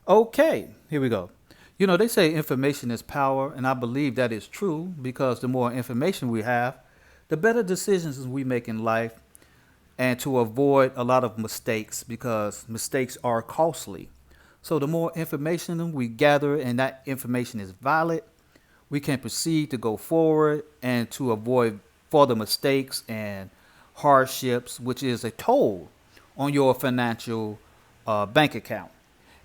Okay, here we go. They say information is power, and I believe that is true because the more information we have, the better decisions we make in life, and to avoid a lot of mistakes because mistakes are costly. So, the more information we gather and that information is valid, we can proceed to go forward and to avoid further mistakes and hardships, which is a toll on your financial bank account.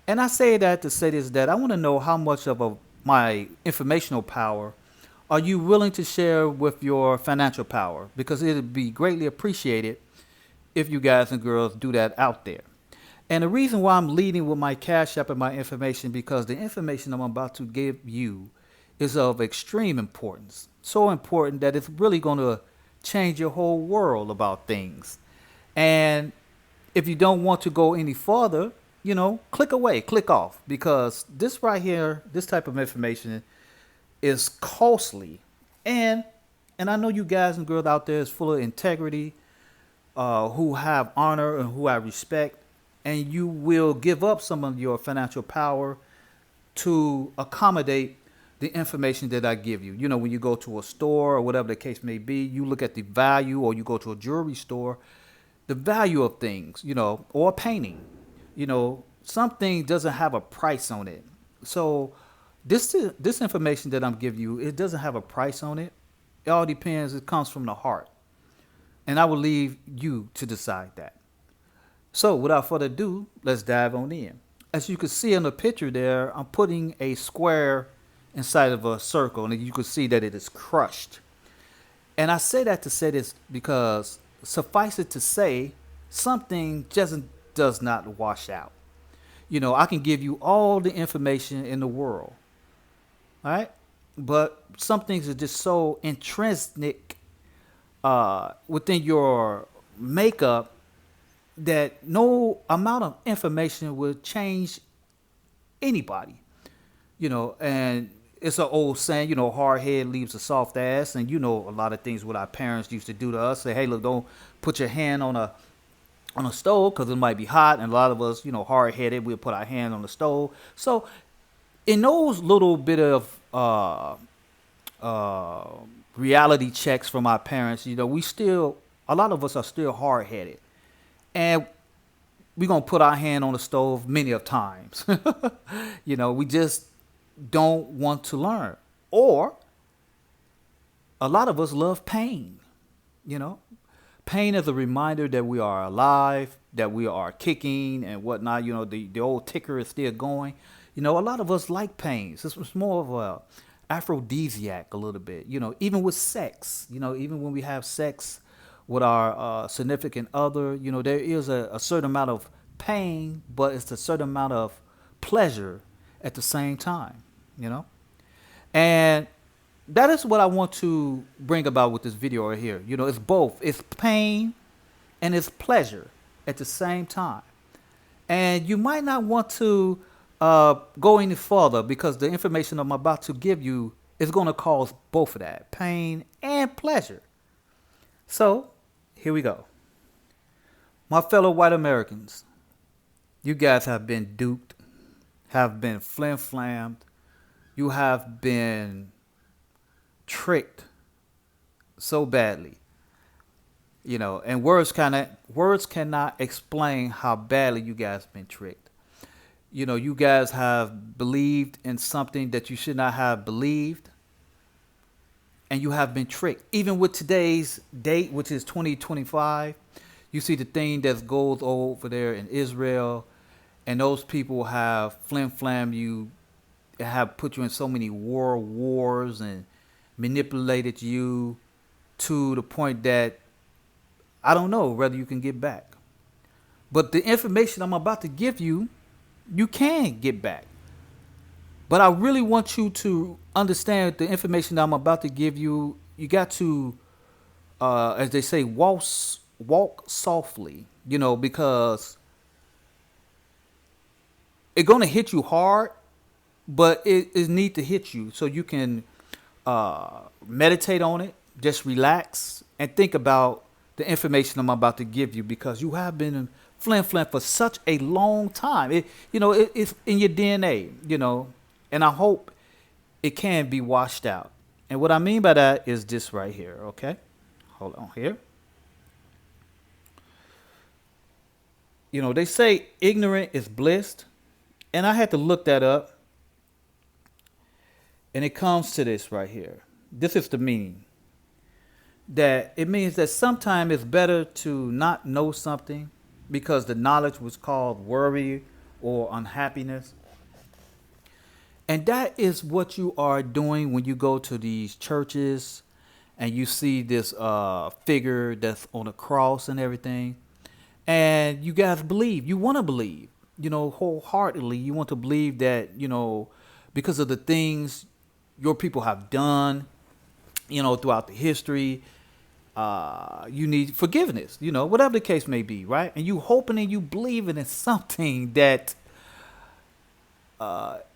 And I say that to say this that I want to know how much of my informational power are you willing to share with your financial power? Because it would be greatly appreciated if you guys and girls do that out there. And the reason why I'm leading with my cash app and my information because the information I'm about to give you is of extreme importance. So important that it's really going to change your whole world about things. And if you don't want to go any further, click away, click off, because this right here, this type of information is costly. And and I know you guys and girls out there is full of integrity, who have honor and who have respect, and you will give up some of your financial power to accommodate the information that I give you. When you go to a store or whatever the case may be, you look at the value, or you go to a jewelry store, the value of things, or a painting. Something doesn't have a price on it. So this information that I'm giving you, it doesn't have a price on it. It all depends. It comes from the heart, and I will leave you to decide that. So without further ado, let's dive on in. As you can see in the picture there, I'm putting a square inside of a circle, and you can see that it is crushed. And I say that to say this because suffice it to say, something just does not wash out. I can give you all the information in the world, all right? But some things are just so intrinsic within your makeup that no amount of information will change anybody. And it's an old saying, hard head leaves a soft ass. And a lot of things what our parents used to do to us. Say, hey, look, don't put your hand on a stove because it might be hot. And a lot of us, hard headed, we'll put our hand on the stove. So in those little bit of uh, reality checks from our parents, a lot of us are still hard headed. And we're going to put our hand on the stove many of times. We just don't want to learn. Or a lot of us love pain. You know, pain is a reminder that we are alive, that we are kicking and whatnot. The old ticker is still going. A lot of us like pain. So it's more of a aphrodisiac a little bit. Even with sex. Even when we have sex with our significant other, there is a certain amount of pain, but it's a certain amount of pleasure at the same time. You know, and that is what I want to bring about with this video right here. It's both. It's pain and it's pleasure at the same time. And you might not want to go any further because the information I'm about to give you is going to cause both of that, pain and pleasure. So here we go. My fellow white Americans, you guys have been duped, have been flim-flammed, you have been tricked so badly. And words cannot explain how badly you guys been tricked. You guys have believed in something that you should not have believed, and you have been tricked. Even with today's date, which is 2025, you see the thing that goes over there in Israel, and those people have flim-flam you, have put you in so many wars and manipulated you to the point that I don't know whether you can get back. But the information I'm about to give you, you can get back. But I really want you to understand the information that I'm about to give you. You got to, as they say, walk softly, because it's going to hit you hard, but it need to hit you so you can meditate on it, just relax and think about the information I'm about to give you because you have been flim flam for such a long time. It's in your DNA, and I hope it can be washed out. And what I mean by that is this right here, okay? Hold on here. They say ignorant is bliss, and I had to look that up, and it comes to this right here. This is the meaning. That it means that sometimes it's better to not know something because the knowledge was called worry or unhappiness. And that is what you are doing when you go to these churches and you see this figure that's on a cross and everything. And you guys believe, you want to believe, wholeheartedly. You want to believe that, because of the things your people have done, throughout the history, you need forgiveness, whatever the case may be, right? And you hoping and you believing in something that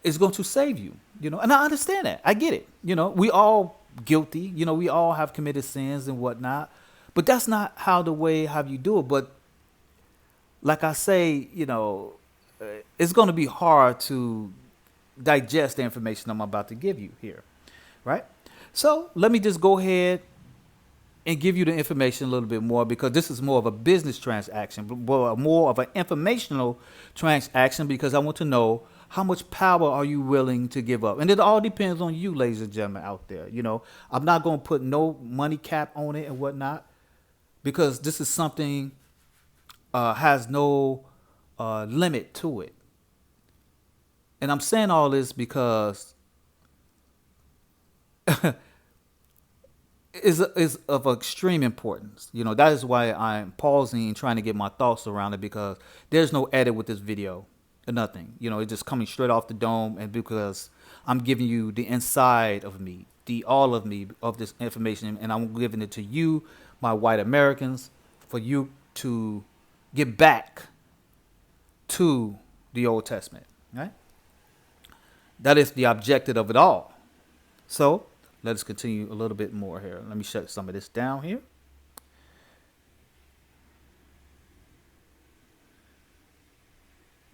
is going to save you, and I understand that. I get it. We all guilty, we all have committed sins and whatnot, but that's not how you do it. But like I say, it's going to be hard to digest the information I'm about to give you here, right? So let me just go ahead and give you the information a little bit more, because this is more of a business transaction, but more of an informational transaction, because I want to know how much power are you willing to give up. And it all depends on you, ladies and gentlemen out there. I'm not going to put no money cap on it and whatnot, because this is something has no limit to it. And I'm saying all this because is of extreme importance. That is why I'm pausing and trying to get my thoughts around it, because there's no edit with this video or nothing. It's just coming straight off the dome, and because I'm giving you the inside of me, the all of me of this information, and I'm giving it to you, my white Americans, for you to get back to the Old Testament, right? That is the objective of it all. So let us continue a little bit more here. Let me shut some of this down here.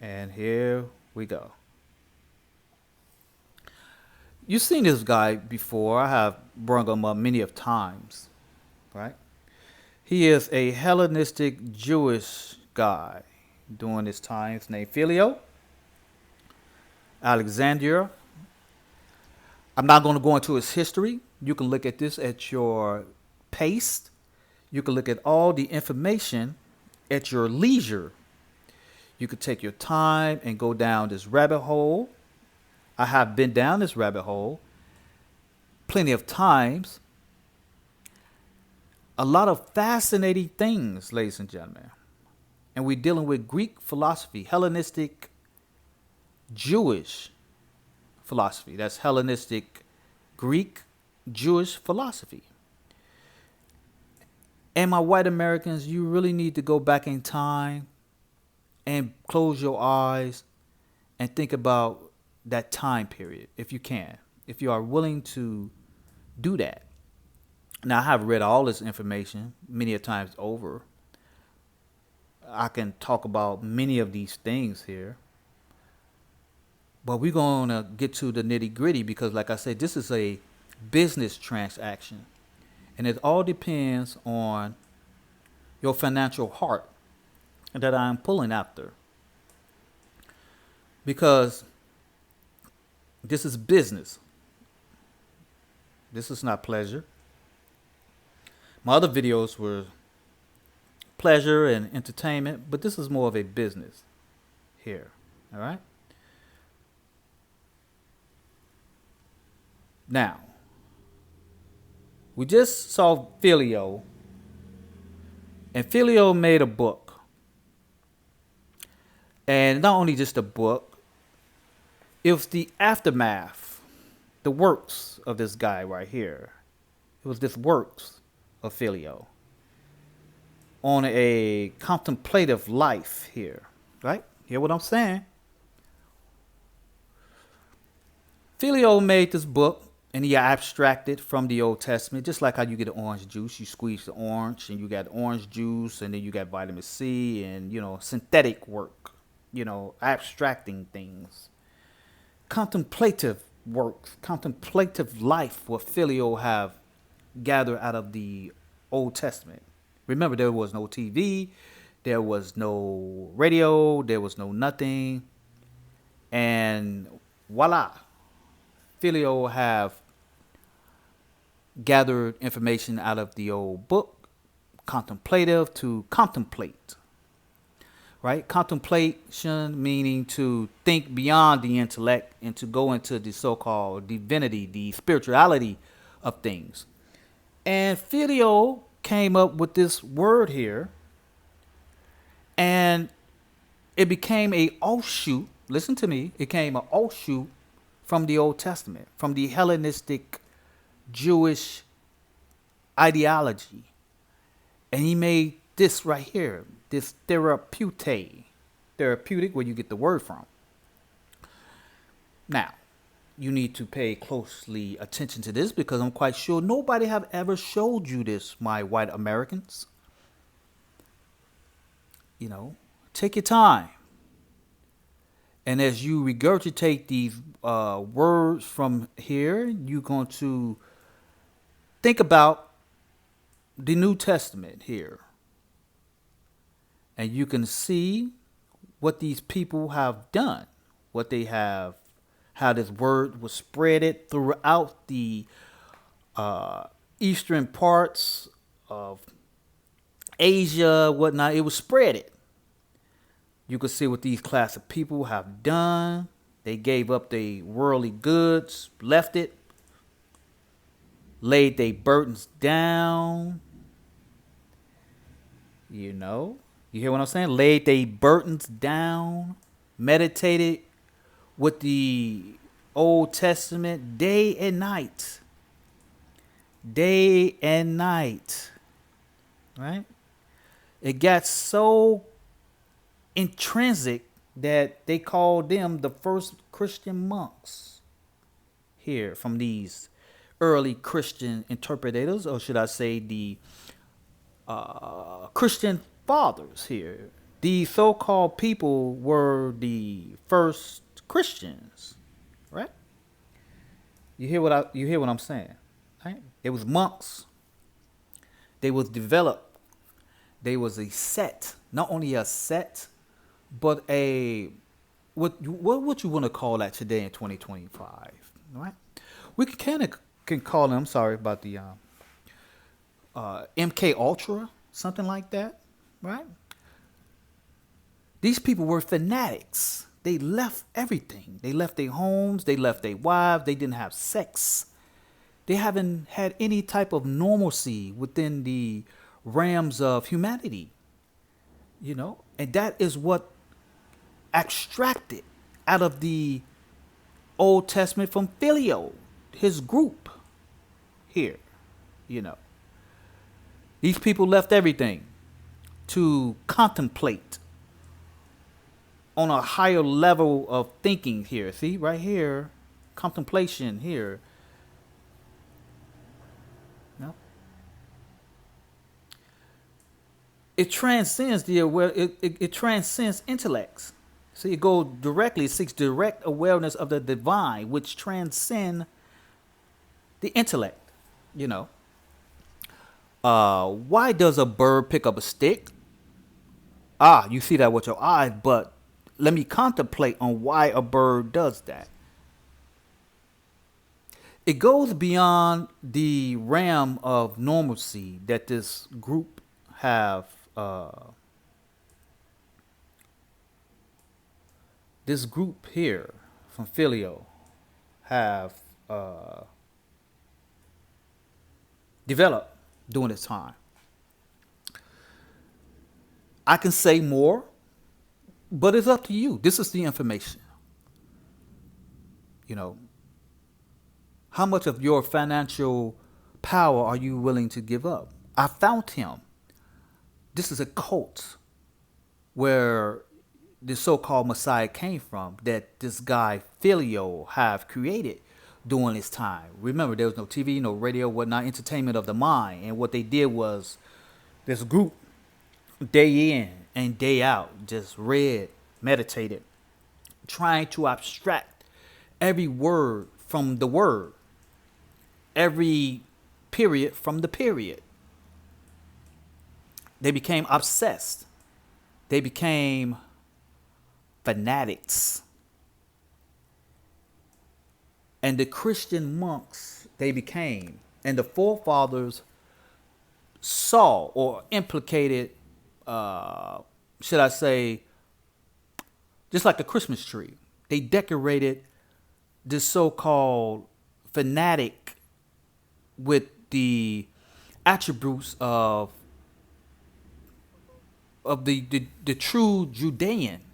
And here we go. You've seen this guy before. I have brought him up many of times, right? He is a Hellenistic Jewish guy during his time. His name Philo Alexandria. I'm not going to go into his history. You can look at this at your pace. You can look at all the information at your leisure. You could take your time and go down this rabbit hole. I have been down this rabbit hole plenty of times. A lot of fascinating things, ladies and gentlemen. And we're dealing with Greek philosophy, Hellenistic Jewish philosophy. That's Hellenistic Greek Jewish philosophy. And my white Americans, you really need to go back in time and close your eyes and think about that time period, if you can, if you are willing to do that. Now, I have read all this information many a times over. I can talk about many of these things here, but we're going to get to the nitty gritty, because like I said, this is a business transaction, and it all depends on your financial heart that I'm pulling after, because this is business. This is not pleasure. My other videos were pleasure and entertainment, but this is more of a business here. All right. Now, we just saw Philo, and Philo made a book. And not only just a book, it was the aftermath, the works of this guy right here. It was this works of Philo on a contemplative life here, right? Hear what I'm saying? Philo made this book, and he abstracted from the Old Testament, just like how you get an orange juice. You squeeze the orange, and you got orange juice, and then you got vitamin C, and synthetic work. Abstracting things, contemplative work, contemplative life. What Filio have gathered out of the Old Testament. Remember, there was no TV, there was no radio, there was no nothing, and voila, Filio have gathered information out of the old book, contemplative to contemplate, right? Contemplation meaning to think beyond the intellect and to go into the so-called divinity, the spirituality of things. And Filio came up with this word here, and it became a offshoot. Listen to me. It came an offshoot from the Old Testament, from the Hellenistic Jewish ideology. And he made this right here, this therapeutic, where you get the word from. Now, you need to pay closely attention to this because I'm quite sure nobody have ever showed you this, my white Americans. Take your time. And as you regurgitate these words from here, you're going to think about the New Testament here. And you can see what these people have done, what they have, how this word was spreaded throughout the eastern parts of Asia, whatnot. It was spreaded. You can see what these class of people have done. They gave up their worldly goods, left it, laid their burdens down. You hear what I'm saying? Laid their burdens down, meditated with the Old Testament day and night. Day and night. Right? It got so intrinsic that they called them the first Christian monks here from these early Christian interpreters, or should I say the Christian fathers here. These so-called people were the first Christians, right? You hear what I'm saying, right? They was monks. They was developed. They was a sect, not only a sect, but a what you want to call that today in 2025, right? We can call them. Sorry about the MK Ultra, something like that, right? These people were fanatics. They left everything. They left their homes. They left their wives. They didn't have sex. They haven't had any type of normalcy within the realms of humanity, and that is what extracted out of the Old Testament from Filio, his group here, These people left everything to contemplate on a higher level of thinking here. See, right here, contemplation here. It transcends it transcends intellects. See, it seeks direct awareness of the divine, which transcend the intellect. Why does a bird pick up a stick? You see that with your eyes, but let me contemplate on why a bird does that. It goes beyond the realm of normalcy that this group have. This group here from Filio have developed during this time. I can say more, but it's up to you. This is the information. How much of your financial power are you willing to give up? I found him. This is a cult where the so-called Messiah came from, that this guy Filio have created during this time. Remember, there was no TV, no radio, whatnot, entertainment of the mind. And what they did was this group, day in and day out, just read, meditated, trying to abstract every word from the word, every period from the period. They became obsessed. They became fanatics. And the Christian monks they became, and the forefathers saw or implicated, should I say, just like the Christmas tree. They decorated this so-called fanatic with the attributes of the true Judeans.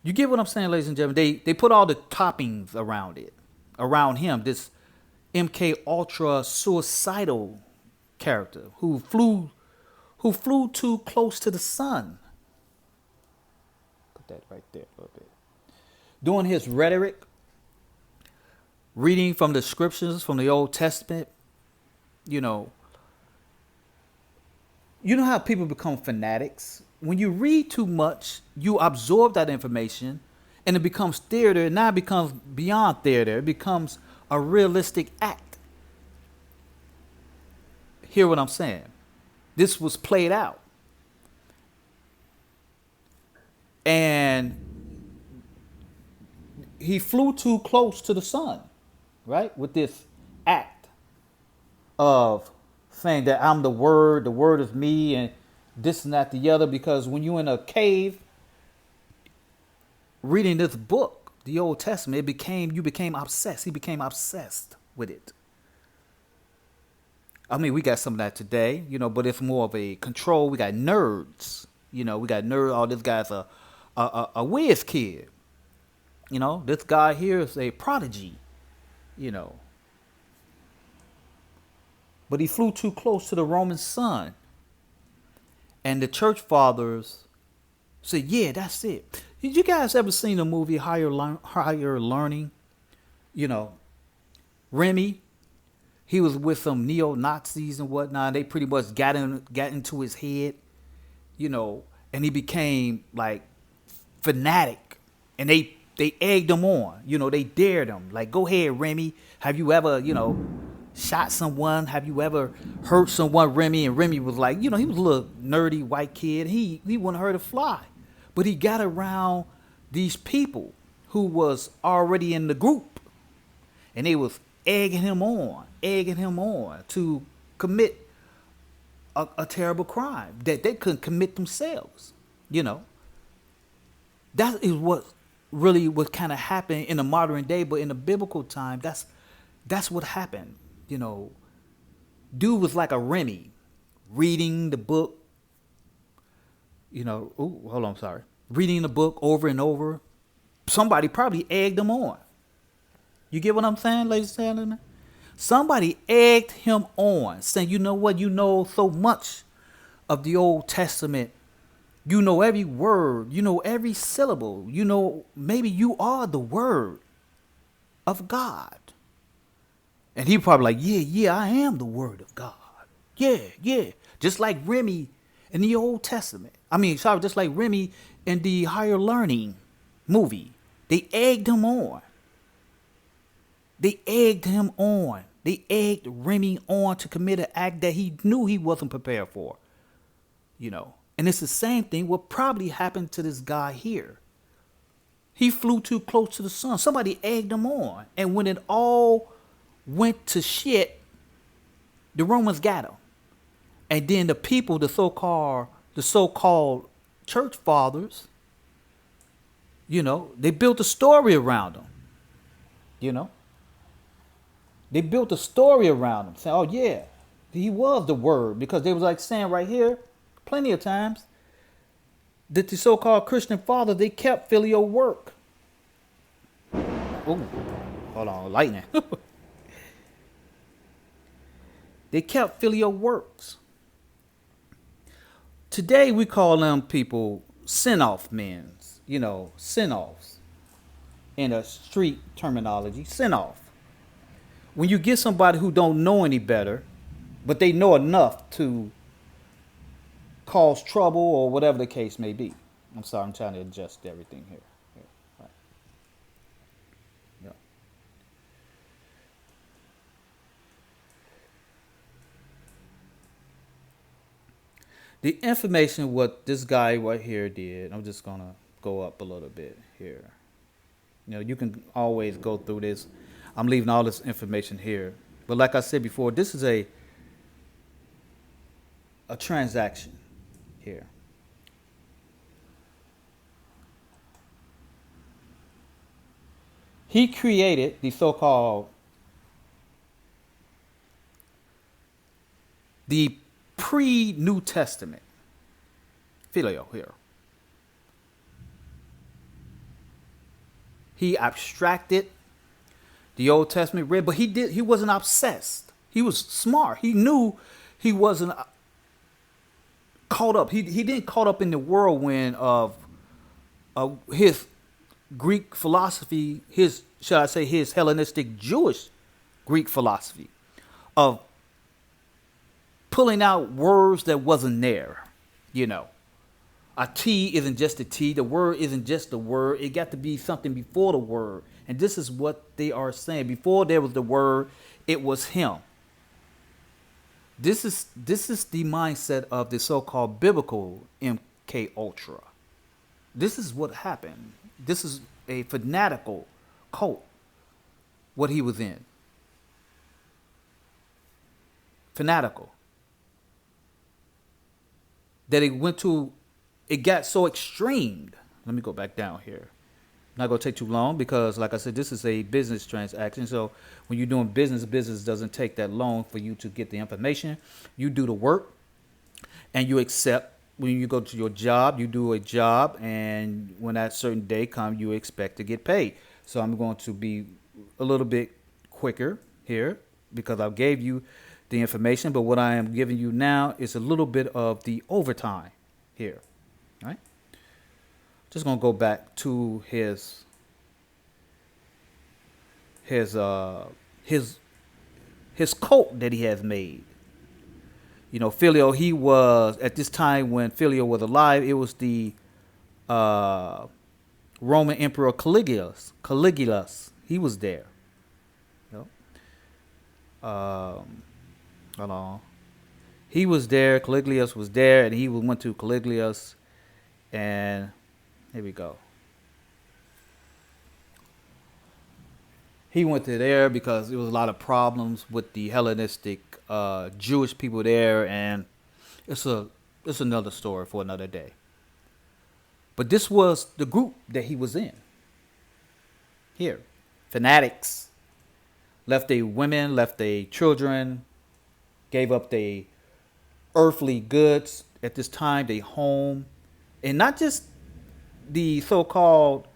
You get what I'm saying, ladies and gentlemen? They put all the toppings around it, around him, this MK Ultra suicidal character who flew too close to the sun. Put that right there a little bit. Doing his rhetoric, reading from the scriptures from the Old Testament, you know how people become fanatics? When you read too much, you absorb that information and it becomes theater, and now it becomes beyond theater. It becomes a realistic act. Hear what I'm saying? This was played out. And he flew too close to the sun, right? With this act of saying that I'm the word is me, and this and that, the other, because when you're in a cave reading this book, the Old Testament, you became obsessed. He became obsessed with it. I mean, we got some of that today, but it's more of a control. We got nerds, we got nerds. Oh, this guy's a whiz kid. This guy here is a prodigy, But he flew too close to the Roman sun. And the church fathers said, yeah, that's it. Did you guys ever seen the movie Higher Learning? Remy, he was with some neo-Nazis and whatnot. They pretty much got into his head, and he became like fanatic. And they egged him on, they dared him. Like, go ahead, Remy. Have you ever, shot someone? Have you ever hurt someone, Remy? And Remy was like, he was a little nerdy white kid. He wanted her to fly. But he got around these people who was already in the group. And they was egging him on to commit a terrible crime that they couldn't commit themselves. That is what kind of happened in the modern day, but in the biblical time, that's what happened. Dude was like a Remy, reading the book. Reading the book over and over. Somebody probably egged him on. You get what I'm saying, ladies and gentlemen? Somebody egged him on, saying, you know what? You know so much of the Old Testament. You know every word. You know every syllable. Maybe you are the word of God. And he probably like, yeah, I am the word of God. Yeah. Just like Remy in the Old Testament. Just like Remy in the Higher Learning movie. They egged him on. They egged Remy on to commit an act that he knew he wasn't prepared for. And it's the same thing what probably happened to this guy here. He flew too close to the sun. Somebody egged him on. And when it all went to shit, the Romans got him. And then the people, the so-called church fathers, they built a story around him. They built a story around him, saying, oh yeah, he was the word, because they was like saying right here, plenty of times, that the so-called Christian fathers, they kept filial work. Oh, hold on, lightning. They kept filial works. Today we call them people sin-off men, sin-offs. in a street terminology, send off. When you get somebody who don't know any better, but they know enough to cause trouble or whatever the case may be. I'm sorry, I'm trying to adjust everything here. Right. Yeah. The information what this guy right here did, I'm just gonna go up a little bit here. You can always go through this. I'm leaving all this information here. But like I said before, this is a transaction here. He created the so-called the pre-New Testament filio here. He abstracted the Old Testament read, but he wasn't obsessed. He was smart. He knew he wasn't caught up. He didn't caught up in the whirlwind of his Greek philosophy, his Hellenistic Jewish Greek philosophy of pulling out words that wasn't there. A T isn't just a T. The word isn't just the word. It got to be something before the word. And this is what they are saying. Before there was the word, it was him. This is the mindset of the so-called biblical MK Ultra. This is what happened. This is a fanatical cult, what he was in. Fanatical. That it got so extreme. Let me go back down here. Not going to take too long because, like I said, this is a business transaction. So when you're doing business doesn't take that long for you to get the information. You do the work and you accept. When you go to your job, you do a job, and when that certain day comes, you expect to get paid. So I'm going to be a little bit quicker here because I gave you the information, but what I am giving you now is a little bit of the overtime here. All right? Just going to go back to his cult that he has made. Filio, he was, at this time when Filio was alive, it was the Roman Emperor Caligulus. He was there. Hold on. He was there, Caligulus was there, and he went to Caligulus, and here we go. He went to there because there was a lot of problems with the Hellenistic Jewish people there, and it's another story for another day. But this was the group that he was in. Here, fanatics left their women, left their children, gave up their earthly goods at this time, their home, and not just the so-called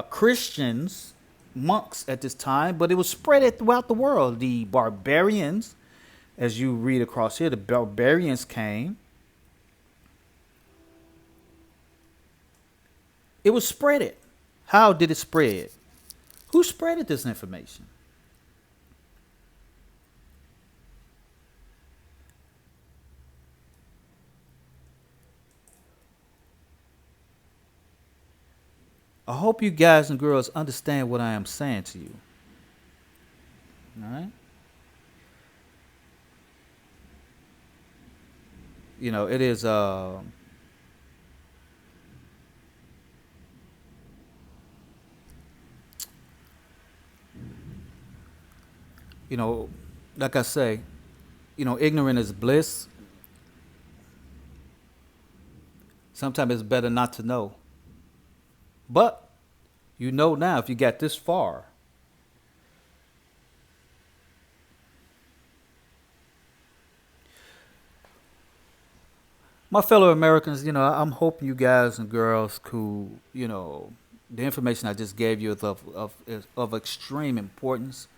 Christians, monks at this time, but it was spread throughout the world. The barbarians, as you read across here, the barbarians came. It was spread. How did it spread? Who spreaded this information? I hope you guys and girls understand what I am saying to you. All right? It is like I say, ignorant is bliss. Sometimes it's better not to know. But now if you got this far. My fellow Americans, I'm hoping you guys and girls who, the information I just gave you is of extreme importance.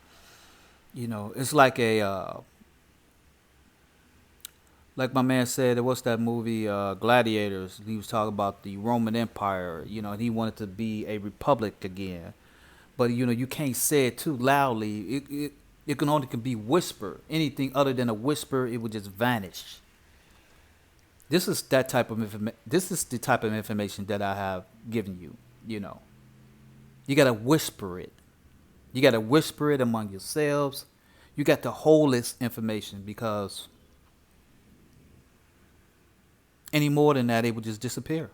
It's like like my man said, what's that movie, Gladiators? He was talking about the Roman Empire, and he wanted to be a republic again. but you can't say it too loudly. It can be whisper. Anything other than a whisper, it would just vanish. This is the type of information that I have given you. You gotta whisper it. You gotta whisper it among yourselves. You got to hold this information, because any more than that, it would just disappear.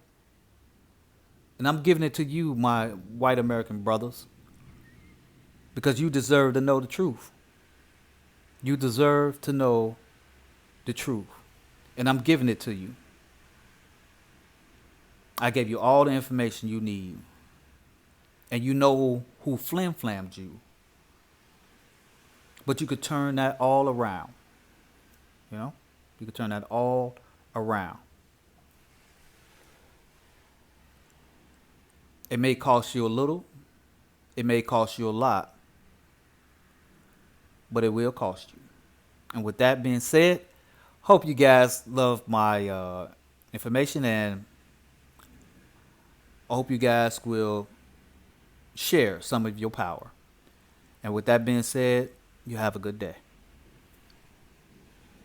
And I'm giving it to you, my white American brothers, because you deserve to know the truth. You deserve to know the truth. And I'm giving it to you. I gave you all the information you need. And you know who flim-flammed you. But you could turn that all around. You could turn that all around. It may cost you a little. It may cost you a lot. But it will cost you. And with that being said, hope you guys love my information, and I hope you guys will share some of your power. And with that being said, you have a good day.